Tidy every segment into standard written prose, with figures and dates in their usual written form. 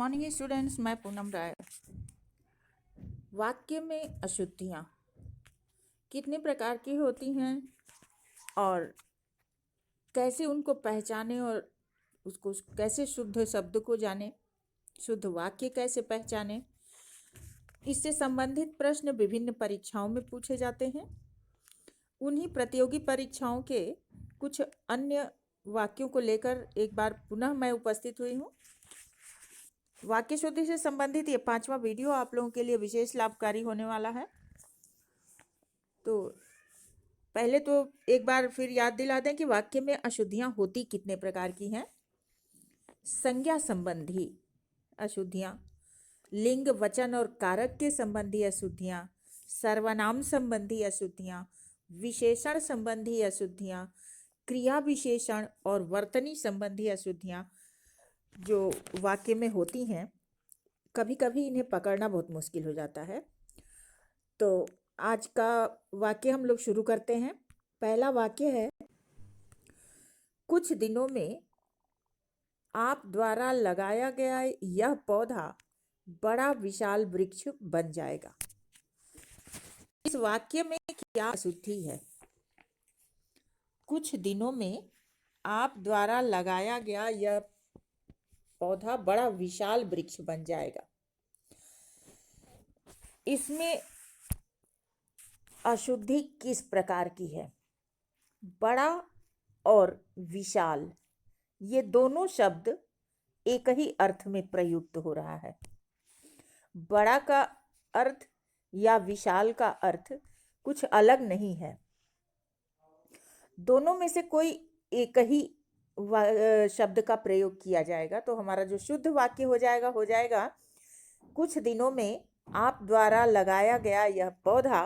Morning students, मैं पूनम राय। वाक्य में अशुद्धियाँ कितने प्रकार की होती हैं और कैसे उनको पहचाने और उसको कैसे शुद्ध शब्द को जाने, शुद्ध वाक्य कैसे पहचाने, इससे संबंधित प्रश्न विभिन्न परीक्षाओं में पूछे जाते हैं। उन्हीं प्रतियोगी परीक्षाओं के कुछ अन्य वाक्यों को लेकर एक बार पुनः मैं उपस्थित हुई हूँ। वाक्य शुद्धि से संबंधित ये 5वां वीडियो आप लोगों के लिए विशेष लाभकारी होने वाला है। तो पहले तो एक बार फिर याद दिला दें कि वाक्य में अशुद्धियां होती कितने प्रकार की हैं। संज्ञा संबंधी अशुद्धियां, लिंग वचन और कारक के संबंधी अशुद्धियां, सर्वनाम संबंधी अशुद्धियां, विशेषण संबंधी अशुद्धियां, क्रिया विशेषण और वर्तनी संबंधी अशुद्धियां जो वाक्य में होती हैं, कभी कभी इन्हें पकड़ना बहुत मुश्किल हो जाता है। तो आज का वाक्य हम लोग शुरू करते हैं। पहला वाक्य है, कुछ दिनों में आप द्वारा लगाया गया यह पौधा बड़ा विशाल वृक्ष बन जाएगा। इस वाक्य में क्या अशुद्धि है? कुछ दिनों में आप द्वारा लगाया गया यह पौधा बड़ा विशाल वृक्ष बन जाएगा। इसमें अशुद्धि किस प्रकार की है? बड़ा और विशाल, ये दोनों शब्द एक ही अर्थ में प्रयुक्त हो रहा है। बड़ा का अर्थ या विशाल का अर्थ कुछ अलग नहीं है। दोनों में से कोई एक ही शब्द का प्रयोग किया जाएगा तो हमारा जो शुद्ध वाक्य हो जाएगा कुछ दिनों में आप द्वारा लगाया गया यह पौधा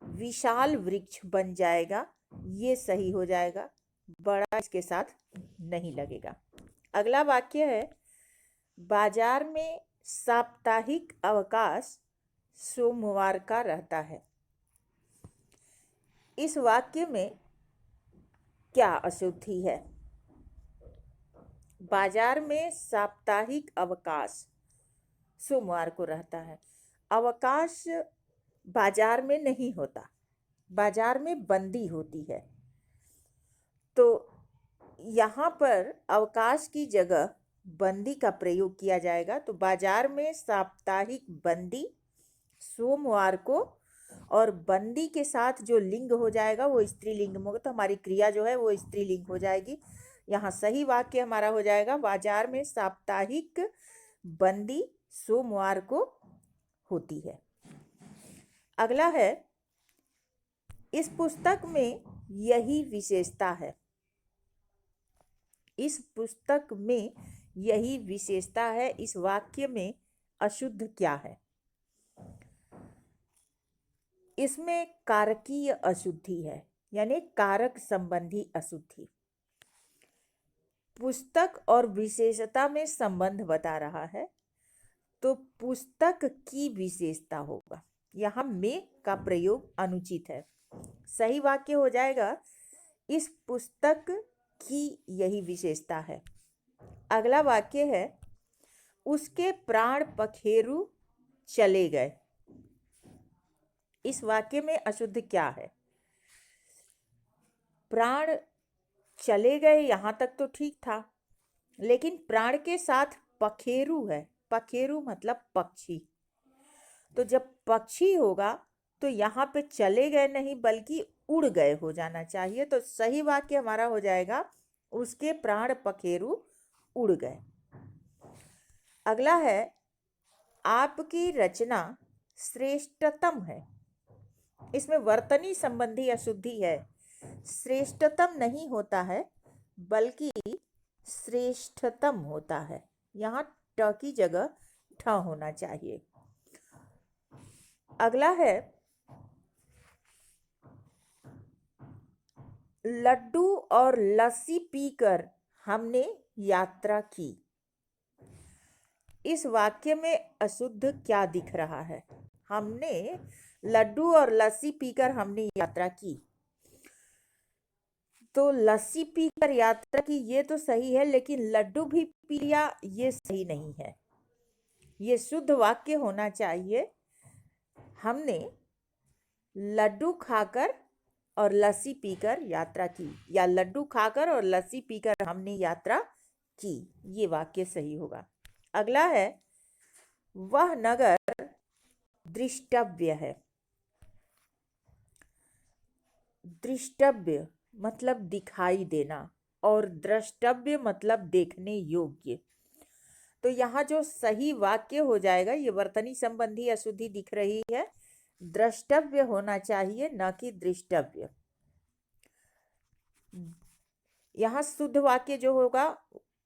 विशाल वृक्ष बन जाएगा। ये सही हो जाएगा, बड़ा इसके साथ नहीं लगेगा। अगला वाक्य है, बाजार में साप्ताहिक अवकाश सोमवार का रहता है। इस वाक्य में क्या अशुद्धि है? बाजार में साप्ताहिक अवकाश सोमवार को रहता है। अवकाश बाजार में नहीं होता, बाजार में बंदी होती है। तो यहाँ पर अवकाश की जगह बंदी का प्रयोग किया जाएगा। तो बाजार में साप्ताहिक बंदी सोमवार को, और बंदी के साथ जो लिंग हो जाएगा वो स्त्रीलिंग होगा, तो हमारी क्रिया जो है वो स्त्रीलिंग हो जाएगी। यहाँ सही वाक्य हमारा हो जाएगा, बाजार में साप्ताहिक बंदी सोमवार को होती है। अगला है, इस पुस्तक में यही विशेषता है। इस पुस्तक में यही विशेषता है। इस वाक्य में अशुद्ध क्या है? इसमें कारकीय अशुद्धि है, यानी कारक संबंधी अशुद्धि। पुस्तक और विशेषता में संबंध बता रहा है तो पुस्तक की विशेषता होगा। यहाँ में का प्रयोग अनुचित है। सही वाक्य हो जाएगा, इस पुस्तक की यही विशेषता है। अगला वाक्य है, उसके प्राण पखेरु चले गए। इस वाक्य में अशुद्ध क्या है? प्राण चले गए यहाँ तक तो ठीक था, लेकिन प्राण के साथ पखेरु है। पखेरु मतलब पक्षी। तो जब पक्षी होगा तो यहाँ पे चले गए नहीं बल्कि उड़ गए हो जाना चाहिए। तो सही वाक्य हमारा हो जाएगा, उसके प्राण पखेरु उड़ गए। अगला है, आपकी रचना श्रेष्ठतम है। इसमें वर्तनी संबंधी अशुद्धि है। श्रेष्ठतम नहीं होता है बल्कि श्रेष्ठतम होता है। यहाँ ट की जगह ठ होना चाहिए। अगला है, लड्डू और लस्सी पीकर हमने यात्रा की। इस वाक्य में अशुद्ध क्या दिख रहा है? हमने लड्डू और लस्सी पीकर हमने यात्रा की। तो लस्सी पीकर यात्रा की ये तो सही है, लेकिन लड्डू भी पी लिया ये सही नहीं है। ये शुद्ध वाक्य होना चाहिए। हमने लड्डू खाकर और लस्सी पीकर यात्रा की, या लड्डू खाकर और लस्सी पीकर हमने यात्रा की, ये वाक्य सही होगा। अगला है, वह नगर दृष्टव्य है। दृष्टव्य मतलब दिखाई देना और द्रष्टव्य मतलब देखने योग्य। तो यहाँ जो सही वाक्य हो जाएगा, ये वर्तनी संबंधी अशुद्धि दिख रही है, द्रष्टव्य होना चाहिए, न कि दृष्टव्य। यहाँ शुद्ध वाक्य जो होगा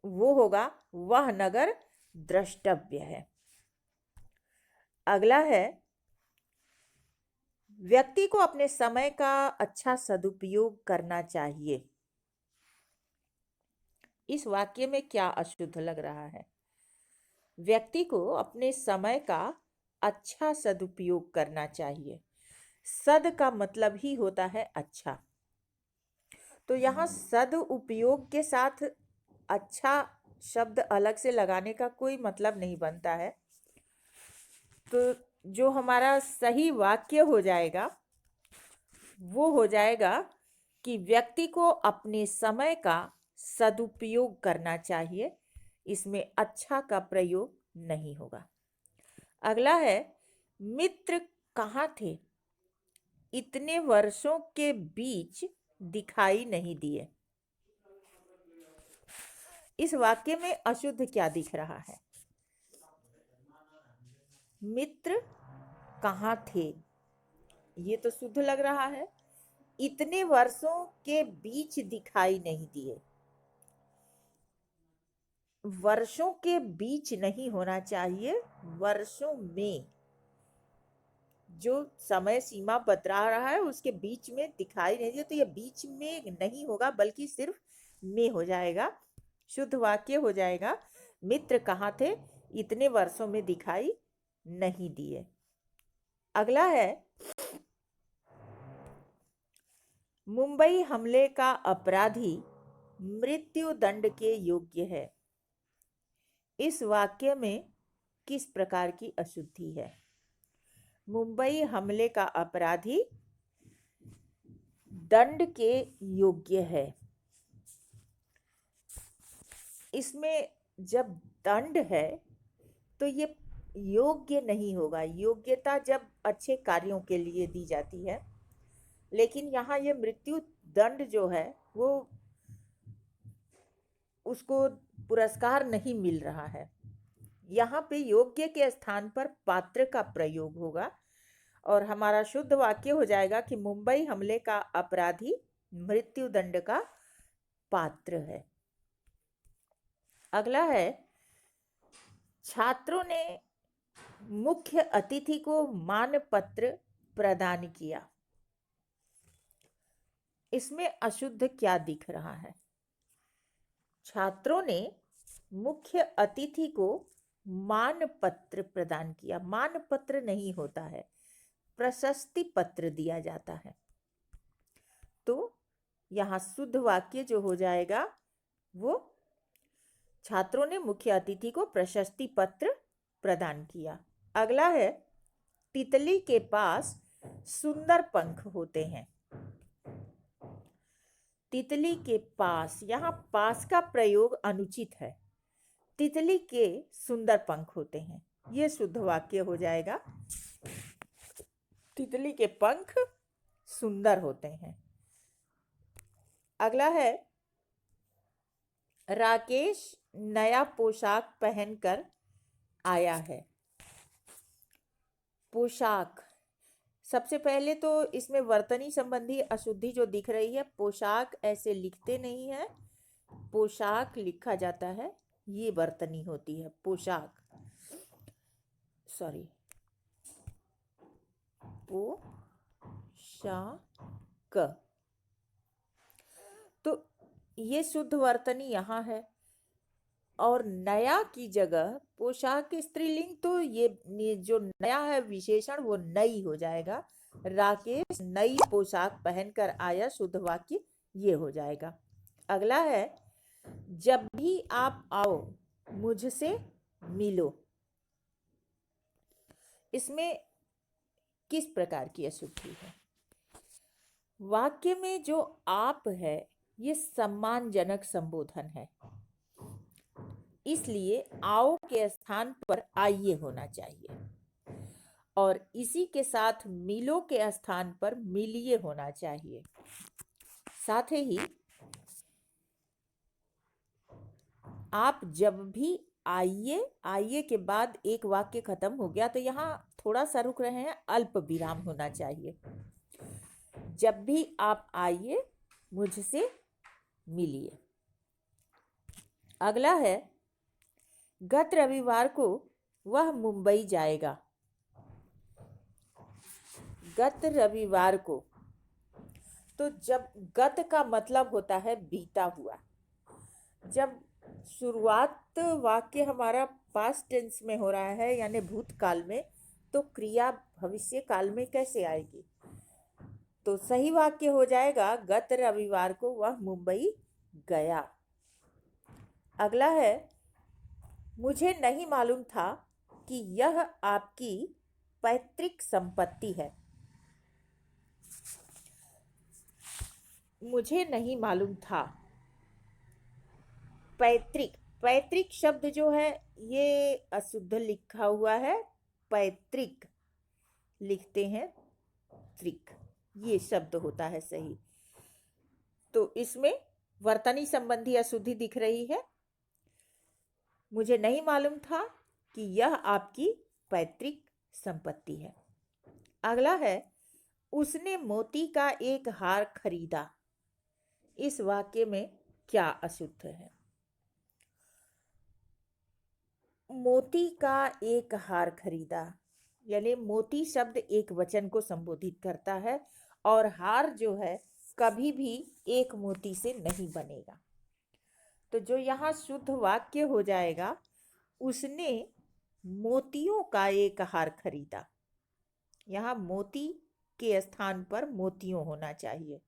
वो होगा, वह नगर द्रष्टव्य है। अगला है, व्यक्ति को अपने समय का अच्छा सदुपयोग करना चाहिए। इस वाक्य में क्या अशुद्ध लग रहा है? व्यक्ति को अपने समय का अच्छा सदुपयोग करना चाहिए। सद का मतलब ही होता है अच्छा, तो यहाँ सद उपयोग के साथ अच्छा शब्द अलग से लगाने का कोई मतलब नहीं बनता है। तो जो हमारा सही वाक्य हो जाएगा वो हो जाएगा कि व्यक्ति को अपने समय का सदुपयोग करना चाहिए। इसमें अच्छा का प्रयोग नहीं होगा। अगला है, मित्र कहाँ थे? इतने वर्षों के बीच दिखाई नहीं दिए। इस वाक्य में अशुद्ध क्या दिख रहा है? मित्र कहाँ थे, ये तो शुद्ध लग रहा है। इतने वर्षों के बीच दिखाई नहीं दिए, वर्षों के बीच नहीं होना चाहिए, वर्षों में। जो समय सीमा बता रहा है उसके बीच में दिखाई नहीं दिए, तो ये बीच में नहीं होगा बल्कि सिर्फ में हो जाएगा। शुद्ध वाक्य हो जाएगा, मित्र कहाँ थे, इतने वर्षों में दिखाई नहीं दिए। अगला है, मुंबई हमले का अपराधी मृत्यु दंड के योग्य है। इस वाक्य में किस प्रकार की अशुद्धि है? मुंबई हमले का अपराधी दंड के योग्य है। इसमें जब दंड है तो ये योग्य नहीं होगा। योग्यता जब अच्छे कार्यों के लिए दी जाती है, लेकिन यहाँ ये मृत्यु दंड जो है वो उसको पुरस्कार नहीं मिल रहा है। यहाँ पे योग्य के स्थान पर पात्र का प्रयोग होगा और हमारा शुद्ध वाक्य हो जाएगा कि मुंबई हमले का अपराधी मृत्यु दंड का पात्र है। अगला है, छात्रों ने मुख्य अतिथि को मानपत्र प्रदान किया। इसमें अशुद्ध क्या दिख रहा है? छात्रों ने मुख्य अतिथि को मानपत्र प्रदान किया। मानपत्र नहीं होता है, प्रशस्ति पत्र दिया जाता है। तो यहाँ शुद्ध वाक्य जो हो जाएगा वो, छात्रों ने मुख्य अतिथि को प्रशस्ति पत्र प्रदान किया। अगला है, तितली के पास सुंदर पंख होते हैं। तितली के पास, यहाँ पास का प्रयोग अनुचित है। तितली के सुंदर पंख होते हैं, ये शुद्ध वाक्य हो जाएगा, तितली के पंख सुंदर होते हैं। अगला है, राकेश नया पोशाक पहनकर आया है। पोशाक, सबसे पहले तो इसमें वर्तनी संबंधी अशुद्धि जो दिख रही है, पोशाक ऐसे लिखते नहीं है, पोशाक लिखा जाता है, ये वर्तनी होती है पोशाक, सॉरी पोशाक। तो ये शुद्ध वर्तनी यहाँ है। और नया की जगह पोशाक स्त्रीलिंग, तो ये जो नया है विशेषण वो नई हो जाएगा। राकेश नई पोशाक पहनकर आया, शुद्ध वाक्य ये हो जाएगा। अगला है, जब भी आप आओ मुझसे मिलो। इसमें किस प्रकार की अशुद्धि है? वाक्य में जो आप है ये सम्मानजनक संबोधन है, इसलिए आओ के स्थान पर आइए होना चाहिए और इसी के साथ मिलो के स्थान पर मिलिए होना चाहिए। साथ ही आप जब भी आइए, आइए के बाद एक वाक्य खत्म हो गया तो यहाँ थोड़ा सा रुक रहे हैं, अल्प विराम होना चाहिए। जब भी आप आइए मुझसे मिलिए। अगला है, गत रविवार को वह मुंबई जाएगा। गत रविवार को, तो जब गत का मतलब होता है बीता हुआ। जब शुरुआत वाक्य हमारा पास्ट टेंस में हो रहा है यानी भूतकाल में, तो क्रिया भविष्य काल में कैसे आएगी? तो सही वाक्य हो जाएगा गत रविवार को वह मुंबई गया। अगला है, मुझे नहीं मालूम था कि यह आपकी पैतृक संपत्ति है। मुझे नहीं मालूम था। पैतृक, पैतृक शब्द जो है ये अशुद्ध लिखा हुआ है, पैतृक लिखते हैं त्रिक, ये शब्द होता है सही। तो इसमें वर्तनी संबंधी अशुद्धि दिख रही है। मुझे नहीं मालूम था कि यह आपकी पैतृक संपत्ति है। अगला है, उसने मोती का एक हार खरीदा। इस वाक्य में क्या अशुद्ध है? मोती का एक हार खरीदा, यानी मोती शब्द एक वचन को संबोधित करता है और हार जो है कभी भी एक मोती से नहीं बनेगा। तो जो यहाँ शुद्ध वाक्य हो जाएगा, उसने मोतियों का एक हार खरीदा। यहाँ मोती के स्थान पर मोतियों होना चाहिए।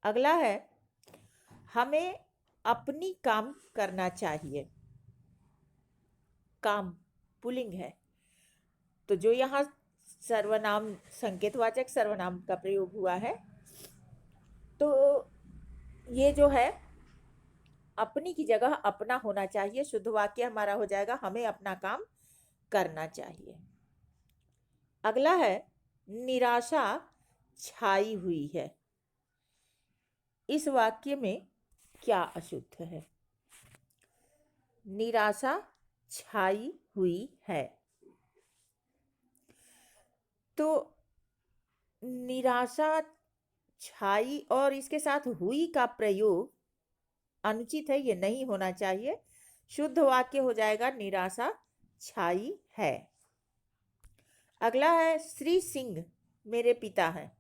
अगला है, हमें अपनी काम करना चाहिए। काम पुल्लिंग है, तो जो यहाँ सर्वनाम संकेतवाचक सर्वनाम का प्रयोग हुआ है, तो ये जो है अपनी की जगह अपना होना चाहिए। शुद्ध वाक्य हमारा हो जाएगा हमें अपना काम करना चाहिए। अगला है, निराशा छाई हुई है। इस वाक्य में क्या अशुद्ध है? निराशा छाई हुई है, तो निराशा छाई और इसके साथ हुई का प्रयोग अनुचित है, ये नहीं होना चाहिए। शुद्ध वाक्य हो जाएगा निराशा छाई है। अगला है, श्री सिंह मेरे पिता हैं।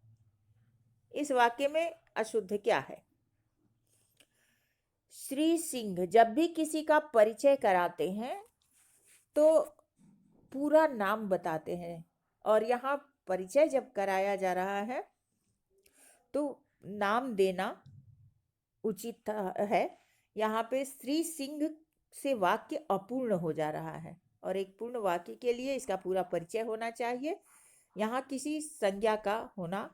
इस वाक्य में अशुद्ध क्या है? श्री सिंह, जब भी किसी का परिचय कराते हैं तो पूरा नाम बताते हैं, और यहाँ परिचय जब कराया जा रहा है तो नाम देना उचित है। यहाँ पे श्री सिंह से वाक्य अपूर्ण हो जा रहा है और एक पूर्ण वाक्य के लिए इसका पूरा परिचय होना चाहिए। यहाँ किसी संज्ञा का होना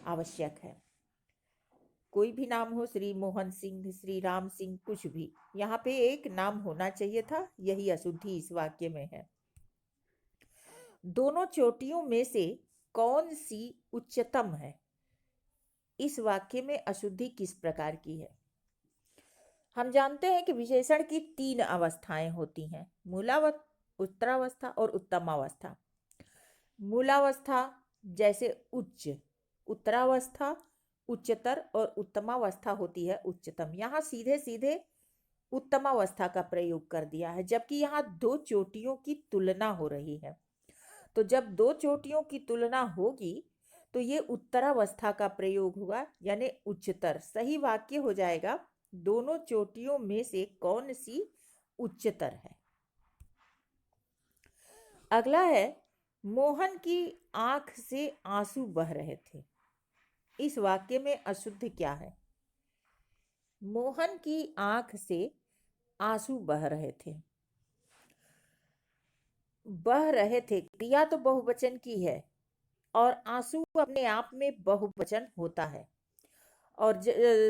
आवश्यक है। कोई भी नाम हो, श्री मोहन सिंह, श्री राम सिंह, कुछ भी, यहाँ पे एक नाम होना चाहिए था। यही अशुद्धि इस वाक्य में है। दोनों चोटियों में से कौन सी उच्चतम है? इस वाक्य में अशुद्धि किस प्रकार की है? हम जानते हैं कि विशेषण की 3 अवस्थाएं होती हैं, मूलावस्था, उत्तरावस्था और उत्तमावस्था। मूलावस्था जैसे उच्च, उत्तरावस्था उच्चतर और उत्तमावस्था होती है उच्चतम। यहाँ सीधे सीधे उत्तमावस्था का प्रयोग कर दिया है, जबकि यहाँ 2 चोटियों की तुलना हो रही है। तो जब 2 चोटियों की तुलना होगी तो ये उत्तरावस्था का प्रयोग होगा, यानी उच्चतर। सही वाक्य हो जाएगा दोनों चोटियों में से कौन सी उच्चतर है। अगला है, मोहन की आंख से आंसू बह रहे थे। इस वाक्य में अशुद्ध क्या है? मोहन की आंख से आंसू बह रहे थे। बह रहे थे, क्रिया तो बहुवचन की है और आंसू अपने आप में बहुवचन होता है। और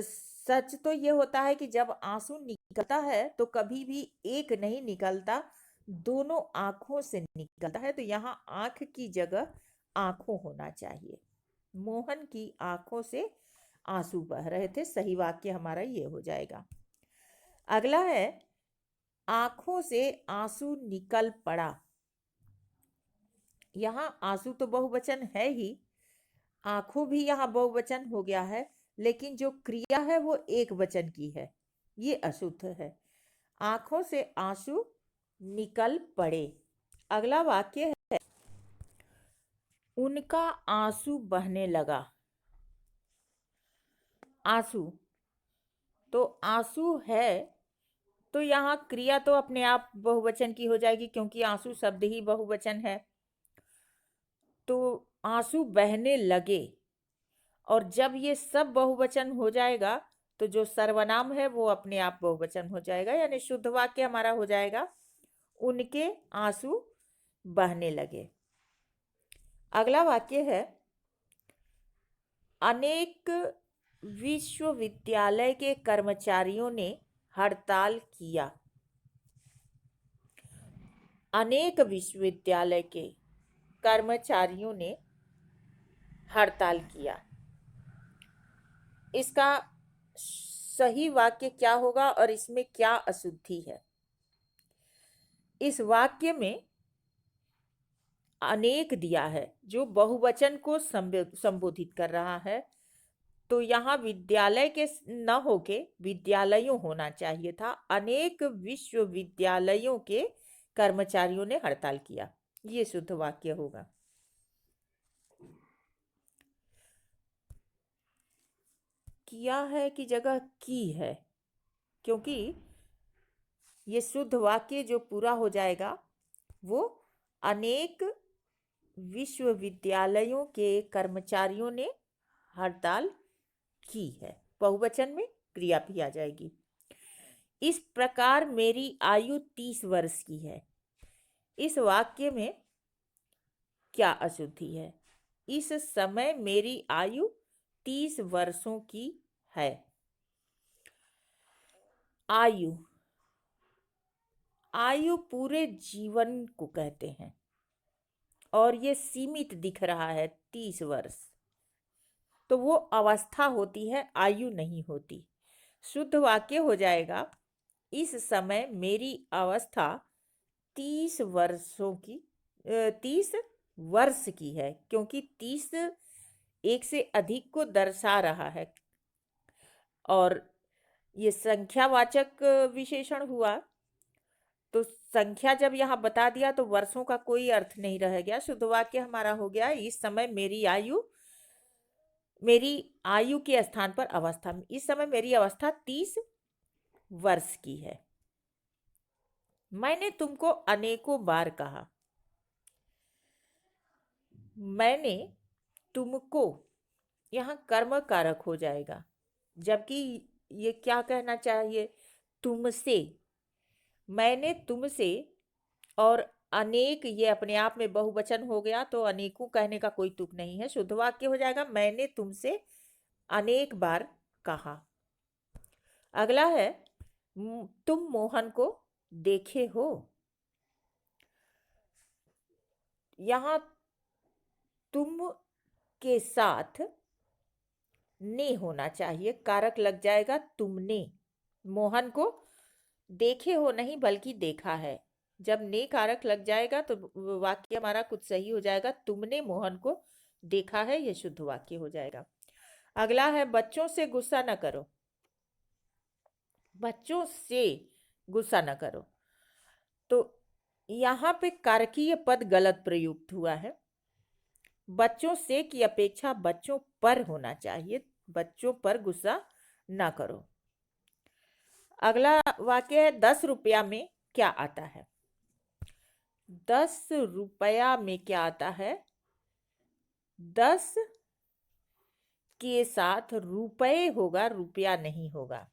सच तो ये होता है कि जब आंसू निकलता है तो कभी भी एक नहीं निकलता, दोनों आंखों से निकलता है। तो यहाँ आंख की जगह आंखों होना चाहिए। मोहन की आंखों से आंसू बह रहे थे, सही वाक्य हमारा ये हो जाएगा। अगला है आंखों से आंसू निकल पड़ा। यहाँ आंसू तो बहुवचन है ही, आंखों भी यहाँ बहुवचन हो गया है, लेकिन जो क्रिया है वो एक वचन की है, ये अशुद्ध है। आंखों से आंसू निकल पड़े। अगला वाक्य है उनका आंसू बहने लगा। आंसू तो आंसू है, तो यहाँ क्रिया तो अपने आप बहुवचन की हो जाएगी क्योंकि आंसू शब्द ही बहुवचन है। तो आंसू बहने लगे, और जब ये सब बहुवचन हो जाएगा तो जो सर्वनाम है वो अपने आप बहुवचन हो जाएगा, यानी शुद्ध वाक्य हमारा हो जाएगा उनके आंसू बहने लगे। अगला वाक्य है अनेक विश्वविद्यालय के कर्मचारियों ने हड़ताल किया। अनेक विश्वविद्यालय के कर्मचारियों ने हड़ताल किया। इसका सही वाक्य क्या होगा और इसमें क्या अशुद्धि है? इस वाक्य में अनेक दिया है जो बहुवचन को संबोधित कर रहा है, तो यहाँ विद्यालय के न होके विद्यालयों होना चाहिए था। अनेक विश्वविद्यालयों के कर्मचारियों ने हड़ताल किया, ये शुद्ध वाक्य होगा। किया है की जगह की है, क्योंकि ये शुद्ध वाक्य जो पूरा हो जाएगा वो अनेक विश्वविद्यालयों के कर्मचारियों ने हड़ताल की है, बहुवचन में क्रिया भी आ जाएगी। इस प्रकार मेरी आयु 30 वर्ष की है। इस वाक्य में क्या अशुद्धि है? इस समय मेरी आयु 30 वर्षों की है। आयु, आयु पूरे जीवन को कहते हैं और ये सीमित दिख रहा है 30 वर्ष, तो वो अवस्था होती है, आयु नहीं होती। शुद्ध वाक्य हो जाएगा इस समय मेरी अवस्था 30 वर्षों की 30 वर्ष की है, क्योंकि 30 एक से अधिक को दर्शा रहा है और ये संख्यावाचक विशेषण हुआ, तो संख्या जब यहाँ बता दिया तो वर्षों का कोई अर्थ नहीं रह गया। शुद्ध वाक्य हमारा हो गया इस समय मेरी आयु, मेरी आयु के स्थान पर अवस्था, इस समय मेरी अवस्था 30 वर्ष की है। मैंने तुमको अनेकों बार कहा। मैंने तुमको, यहाँ कर्म कारक हो जाएगा, जबकि ये क्या कहना चाहिए? तुमसे। मैंने तुमसे, और अनेक ये अपने आप में बहुवचन हो गया, तो अनेकों कहने का कोई तुक नहीं है। शुद्ध वाक्य हो जाएगा मैंने तुमसे अनेक बार कहा। अगला है तुम मोहन को देखे हो। यहाँ तुम के साथ ने होना चाहिए, कारक लग जाएगा तुमने। मोहन को देखे हो नहीं बल्कि देखा है, जब ने कारक लग जाएगा तो वाक्य हमारा कुछ सही हो जाएगा, तुमने मोहन को देखा है, यह शुद्ध वाक्य हो जाएगा। अगला है बच्चों से गुस्सा न करो। बच्चों से गुस्सा न करो, तो यहाँ पे कारकीय पद गलत प्रयुक्त हुआ है। बच्चों से की अपेक्षा बच्चों पर होना चाहिए, बच्चों पर गुस्सा ना करो। अगला वाक्य है 10 रुपया में क्या आता है? 10 रुपया में क्या आता है? 10 के साथ रुपए होगा, रुपया नहीं होगा।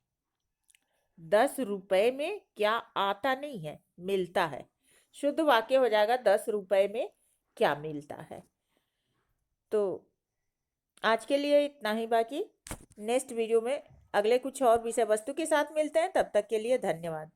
10 रुपए में क्या आता नहीं है, मिलता है। शुद्ध वाक्य हो जाएगा 10 रुपए में क्या मिलता है। तो आज के लिए इतना ही, बाकी नेक्स्ट वीडियो में अगले कुछ और विषय वस्तु के साथ मिलते हैं। तब तक के लिए धन्यवाद।